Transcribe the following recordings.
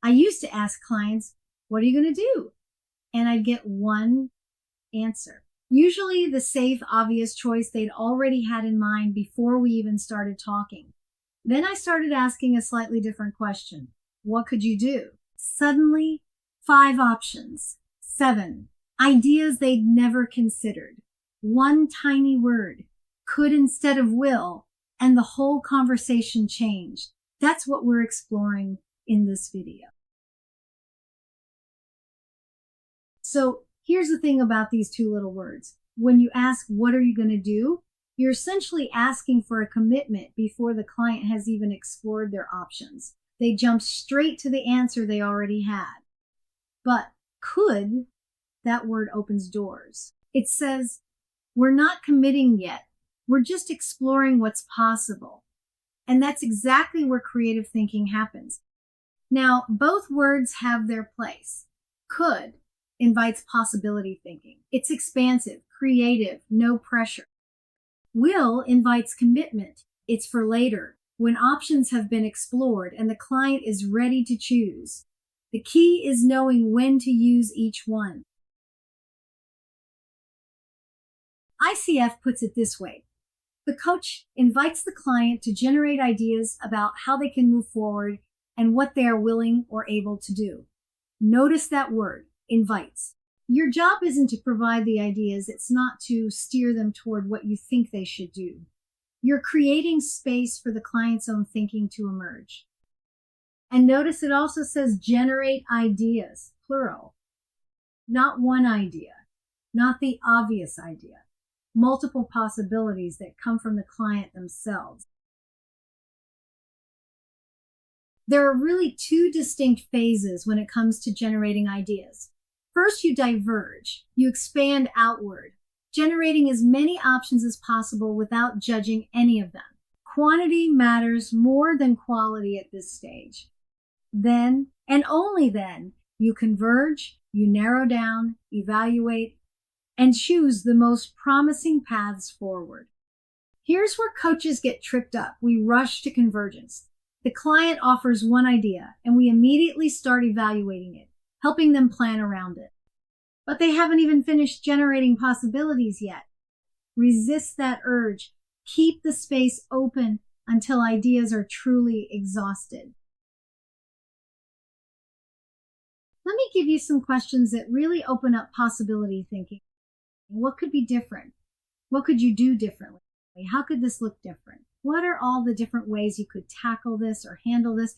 I used to ask clients, what are you going to do? And I'd get one answer. Usually the safe, obvious choice they'd already had in mind before we even started talking. Then I started asking a slightly different question. What could you do? Suddenly, 5 options, 7 ideas they'd never considered. One tiny word, could instead of will, and the whole conversation changed. That's what we're exploring in this video. So here's the thing about these 2 little words. When you ask, what are you going to do? You're essentially asking for a commitment before the client has even explored their options. They jump straight to the answer they already had. But could, that word opens doors. It says, we're not committing yet. We're just exploring what's possible. And that's exactly where creative thinking happens. Now, both words have their place. Could invites possibility thinking. It's expansive, creative, no pressure. Will invites commitment. It's for later, when options have been explored and the client is ready to choose. The key is knowing when to use each one. ICF puts it this way. The coach invites the client to generate ideas about how they can move forward and what they are willing or able to do. Notice that word, invites. Your job isn't to provide the ideas. It's not to steer them toward what you think they should do. You're creating space for the client's own thinking to emerge. And notice it also says generate ideas, plural. Not one idea, not the obvious idea. Multiple possibilities that come from the client themselves. There are really 2 distinct phases when it comes to generating ideas. First, you diverge. You expand outward, generating as many options as possible without judging any of them. Quantity matters more than quality at this stage. Then, and only then, you converge, you narrow down, evaluate, and choose the most promising paths forward. Here's where coaches get tripped up. We rush to convergence. The client offers one idea, and we immediately start evaluating it, helping them plan around it. But they haven't even finished generating possibilities yet. Resist that urge. Keep the space open until ideas are truly exhausted. Let me give you some questions that really open up possibility thinking. What could be different? What could you do differently? How could this look different? What are all the different ways you could tackle this or handle this?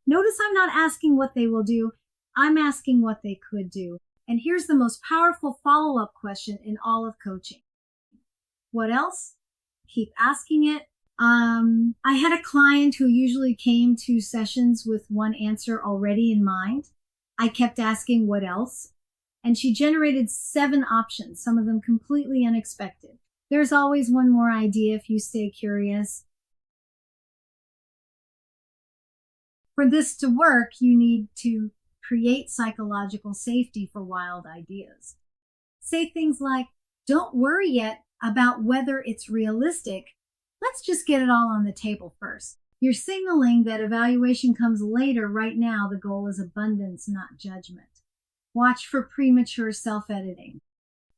Notice I'm not asking what they will do. I'm asking what they could do. And here's the most powerful follow-up question in all of coaching. What else? Keep asking it. I had a client who usually came to sessions with one answer already in mind. I kept asking what else, and she generated 7 options, some of them completely unexpected. There's always one more idea if you stay curious. For this to work, you need to create psychological safety for wild ideas. Say things like, don't worry yet about whether it's realistic. Let's just get it all on the table first. You're signaling that evaluation comes later. Right now, the goal is abundance, not judgment. Watch for premature self-editing.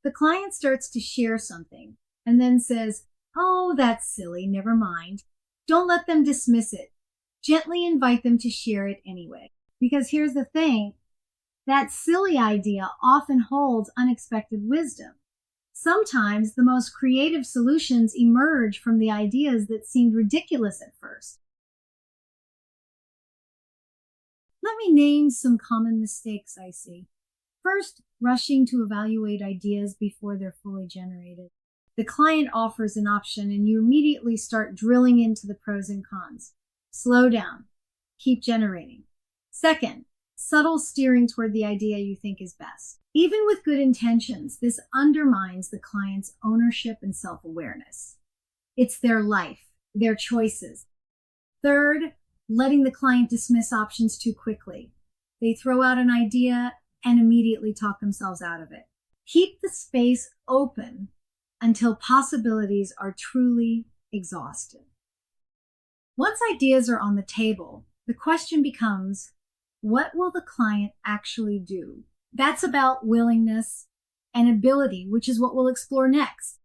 The client starts to share something and then says, oh, that's silly, never mind. Don't let them dismiss it. Gently invite them to share it anyway. Because here's the thing, that silly idea often holds unexpected wisdom. Sometimes the most creative solutions emerge from the ideas that seemed ridiculous at first. Let me name some common mistakes I see. First, rushing to evaluate ideas before they're fully generated. The client offers an option and you immediately start drilling into the pros and cons. Slow down. Keep generating. Second, subtle steering toward the idea you think is best. Even with good intentions, this undermines the client's ownership and self-awareness. It's their life, their choices. Third, letting the client dismiss options too quickly. They throw out an idea and immediately talk themselves out of it. Keep the space open until possibilities are truly exhausted. Once ideas are on the table, the question becomes, What will the client actually do? That's about willingness and ability, which is what we'll explore next.